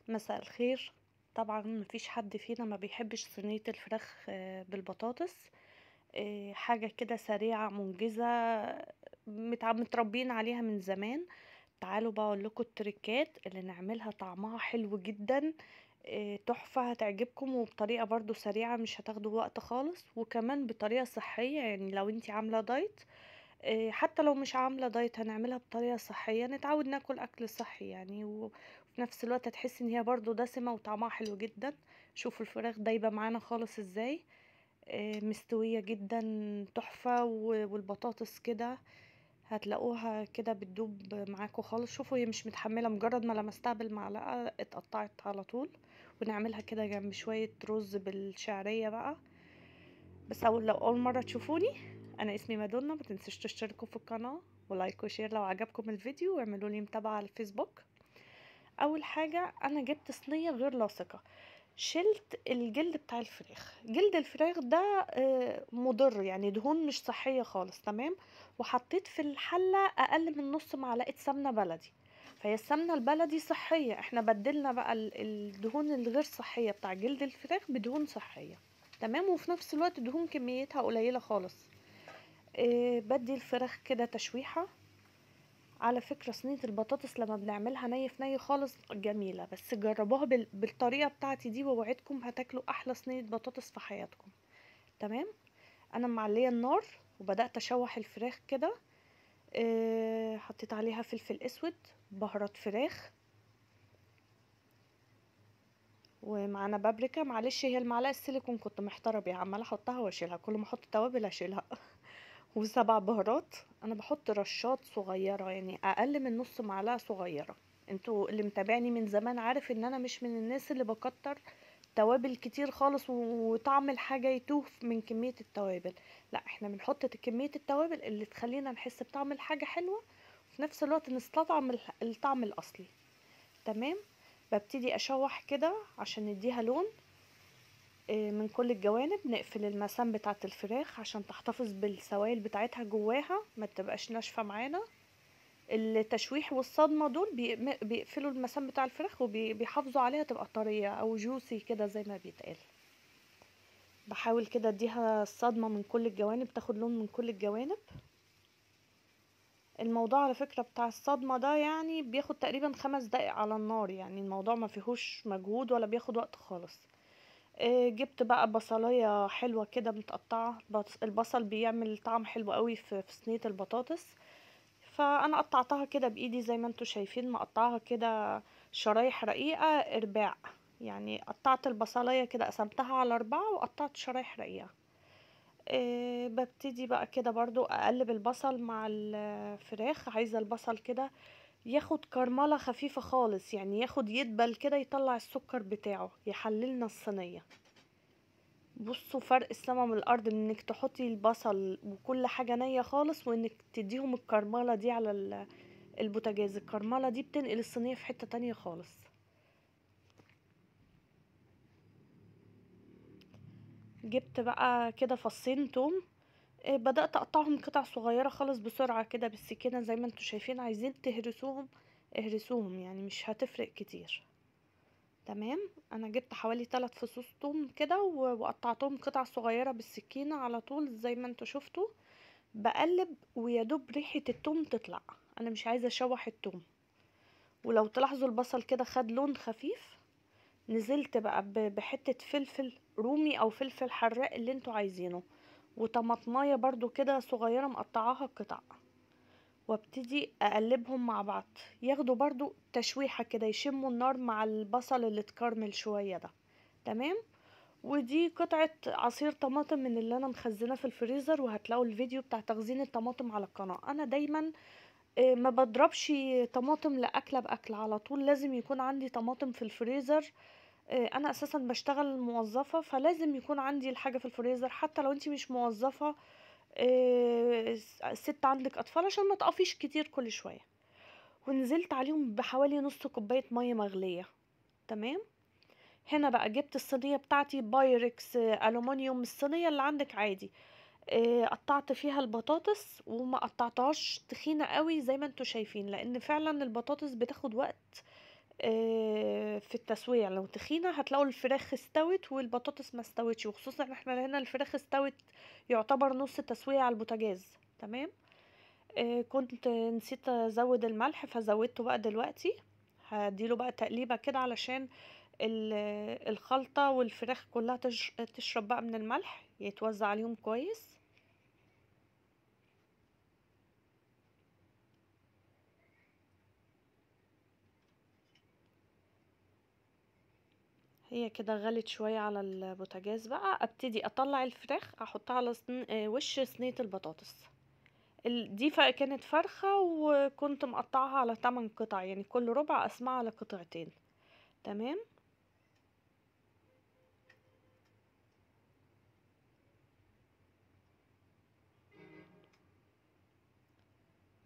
مساء الخير. طبعا مفيش حد فينا ما بيحبش صينية الفراخ بالبطاطس. حاجة كده سريعة منجزة. متربيين عليها من زمان. تعالوا بقى اقول لكم التريكات اللي نعملها طعمها حلو جدا. تحفة هتعجبكم، وبطريقة برضو سريعة مش هتاخدوا وقت خالص، وكمان بطريقة صحية. يعني لو انتي عاملة دايت، حتى لو مش عاملة دايت هنعملها بطريقة صحية، نتعود ناكل أكل صحي يعني، وفي نفس الوقت هتحسي ان هي برضو دسمة وطعمها حلو جدا. شوفوا الفراخ دايبة معانا خالص ازاي، مستوية جدا، تحفة. والبطاطس كده هتلاقوها كده بتدوب معاكم خالص. شوفوا هي مش متحملة، مجرد ما لمستها بالمعلقة اتقطعت على طول. ونعملها كده جنب شوية رز بالشعرية بقى. بس لو اول مره تشوفوني، انا اسمي مادونا. ما تنسوش تشتركوا في القناه ولايك وشير لو عجبكم الفيديو، واعملوا لي متابعه على الفيسبوك. اول حاجه انا جبت صينيه غير لاصقه. شلت الجلد بتاع الفراخ. جلد الفراخ ده مضر، يعني دهون مش صحيه خالص. تمام. وحطيت في الحله اقل من نص معلقه سمنه بلدي. فهي السمنه البلدي صحيه، احنا بدلنا بقى الدهون الغير صحيه بتاع جلد الفراخ بدهون صحيه. تمام. وفي نفس الوقت دهون كميتها قليله خالص. بدي الفراخ كده تشويحه. على فكرة صينية البطاطس لما بنعملها ني في ني خالص جميلة، بس جربوها بالطريقة بتاعتي دي، ووعدكم هتاكلوا احلى صينية بطاطس في حياتكم. تمام. انا معلية النار وبدأت اشوح الفراخ كده. حطيت عليها فلفل اسود، بهارات فراخ، ومعانا بابريكا. معلش هي المعلقة السيليكون كنت محتارة بيها، عمالة احطها واشيلها، كل ما احط توابل اشيلها. وسبع بهارات. انا بحط رشات صغيره، يعني اقل من نص معلقه صغيره. انتوا اللي متابعني من زمان عارف ان انا مش من الناس اللي بكتر توابل كتير خالص، وطعم الحاجه يتوه من كميه التوابل. لا، احنا بنحط كميه التوابل اللي تخلينا نحس بطعم الحاجه حلوه، وفي نفس الوقت نستطعم الطعم الاصلي. تمام. ببتدي اشوح كده عشان نديها لون. من كل الجوانب نقفل المسام بتاعه الفراخ عشان تحتفظ بالسوائل بتاعتها جواها، ما تبقاش ناشفه معانا. التشويح والصدمه دول بيقفلوا المسام بتاع الفراخ وبيحافظوا عليها تبقى طريه او جوسي كده زي ما بيتقال. بحاول كده اديها الصدمه من كل الجوانب، تاخد لون من كل الجوانب. الموضوع على فكره بتاع الصدمه ده يعني بياخد تقريبا 5 دقايق على النار، يعني الموضوع ما فيهوش مجهود ولا بياخد وقت خالص. جبت بقى بصلايه حلوه كده متقطعه، البصل بيعمل طعم حلو قوي في صينيه البطاطس. فانا قطعتها كده بايدي زي ما انتوا شايفين، مقطعها كده شرايح رقيقه ارباع. يعني قطعت البصلايه كده، قسمتها على 4 وقطعت شرايح رقيقه. ببتدي بقى كده برضو اقلب البصل مع الفراخ. عايزه البصل كده ياخد كرمله خفيفه خالص، يعني ياخد يدبل كده، يطلع السكر بتاعه يحللنا الصينيه. بصوا فرق السما من الارض من انك تحطي البصل وكل حاجه نيه خالص، وانك تديهم الكرمله دي على البوتاجاز. الكرمله دي بتنقل الصينيه في حته تانية خالص. جبت بقى كده فصين توم. بدأت اقطعهم قطع صغيره خالص بسرعه كده بالسكينه زي ما انتوا شايفين. عايزين تهرسوهم اهرسوهم، يعني مش هتفرق كتير. تمام. انا جبت حوالي 3 فصوص توم كده وقطعتهم قطع صغيره بالسكينه على طول زي ما انتوا شفتوا. بقلب ويدوب ريحة التوم تطلع. انا مش عايزة اشوح التوم. ولو تلاحظوا البصل كده خد لون خفيف، نزلت بقى بحتة فلفل رومي او فلفل حراق اللي انتوا عايزينه، وطماطمايه برضو كده صغيرة مقطعاها قطع. وابتدي اقلبهم مع بعض، ياخدوا برضو تشويحة كده، يشموا النار مع البصل اللي اتكرمل شوية ده. تمام. ودي قطعة عصير طماطم من اللي انا مخزناه في الفريزر، وهتلاقوا الفيديو بتاع تخزين الطماطم على القناة. انا دايما ما بضربش طماطم لاكله باكله، على طول لازم يكون عندي طماطم في الفريزر. انا اساسا بشتغل موظفه، فلازم يكون عندي الحاجه في الفريزر حتى لو انتي مش موظفه. ست عندك اطفال عشان ما تقفيش كتير كل شويه. ونزلت عليهم بحوالي نص كوبايه ميه مغليه. تمام. هنا بقى جبت الصينيه بتاعتي بايركس الومنيوم، الصينيه اللي عندك عادي. قطعت فيها البطاطس وما قطعتهاش تخينة قوي زي ما انتوا شايفين، لان فعلا البطاطس بتاخد وقت في التسوية، لو تخينة هتلاقوا الفراخ استوت والبطاطس ما استوتش، وخصوصا احنا هنا الفراخ استوت يعتبر نص تسوية على البوتاجاز. تمام. كنت نسيت ازود الملح فزودته بقى دلوقتي. هديله بقى تقليبة كده علشان الخلطة والفراخ كلها تشرب بقى من الملح، يتوزع عليهم كويس. هي كده غلت شوية على البوتاجاز، بقى ابتدي اطلع الفراخ احطها على وش صينية البطاطس. دي كانت فرخة وكنت مقطعها على 8 قطع، يعني كل ربع اقسمها على قطعتين. تمام.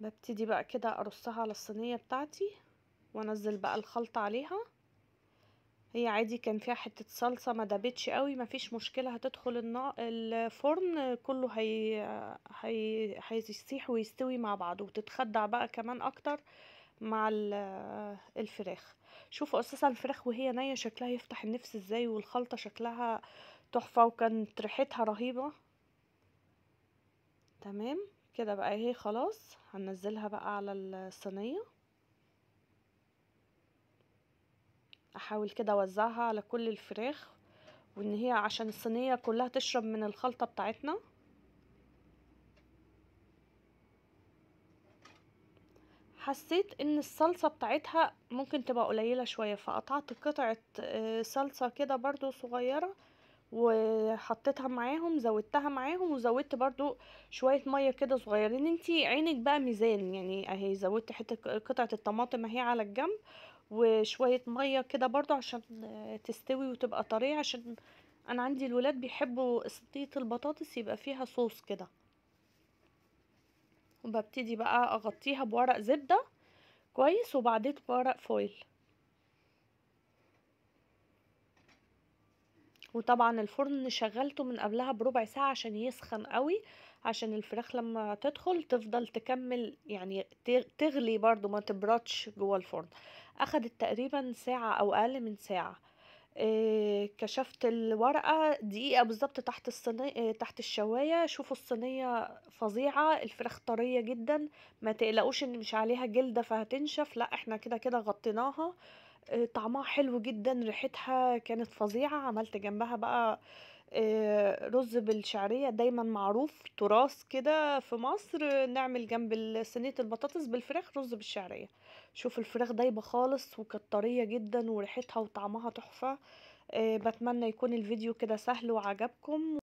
ببتدي بقى كده ارصها على الصينية بتاعتي وانزل بقى الخلطة عليها. هي عادي كان فيها حتة صلصة ما دابتش قوي، مفيش مشكلة، هتدخل الفرن كله هيسيح ويستوي مع بعض، وتتخدع بقى كمان اكتر مع الفراخ. شوفوا اساسا الفراخ وهي نية شكلها يفتح النفس ازاي، والخلطة شكلها تحفة وكانت ريحتها رهيبة. تمام. كده بقى اهي خلاص هنزلها بقى على الصينية. احاول كده اوزعها على كل الفراخ، وان هي عشان الصينية كلها تشرب من الخلطة بتاعتنا. حسيت ان الصلصة بتاعتها ممكن تبقى قليلة شوية، فقطعت قطعة صلصة كده برضو صغيرة وحطيتها معاهم، زودتها معاهم، وزودت برضو شوية مية كده صغيرين. انتي عينك بقى ميزان، يعني اهي زودت حتة قطعة الطماطم اهي على الجنب، وشوية مية كده برضو عشان تستوي وتبقى طرية، عشان انا عندي الولاد بيحبوا صينية البطاطس يبقى فيها صوص كده. وببتدي بقى اغطيها بورق زبدة كويس، وبعدين بورق فويل. وطبعا الفرن شغلته من قبلها بربع ساعة عشان يسخن قوي، عشان الفراخ لما تدخل تفضل تكمل، يعني تغلي برضو ما تبردش جوه الفرن. اخدت تقريبا ساعة او اقل من ساعة. كشفت الورقة دقيقة بالظبط تحت الصينية، تحت الشواية. شوفوا الصينية فظيعة، الفراخ طرية جدا، ما تقلقوش ان مش عليها جلدة فهتنشف، لا احنا كده كده غطيناها. طعمها حلو جدا، ريحتها كانت فظيعة. عملت جنبها بقى رز بالشعرية، دايما معروف تراث كده في مصر، نعمل جنب صينية البطاطس بالفراخ رز بالشعرية. شوف الفراخ دايبة خالص وكانت طرية جدا، وريحتها وطعمها تحفة. بتمنى يكون الفيديو كده سهل وعجبكم.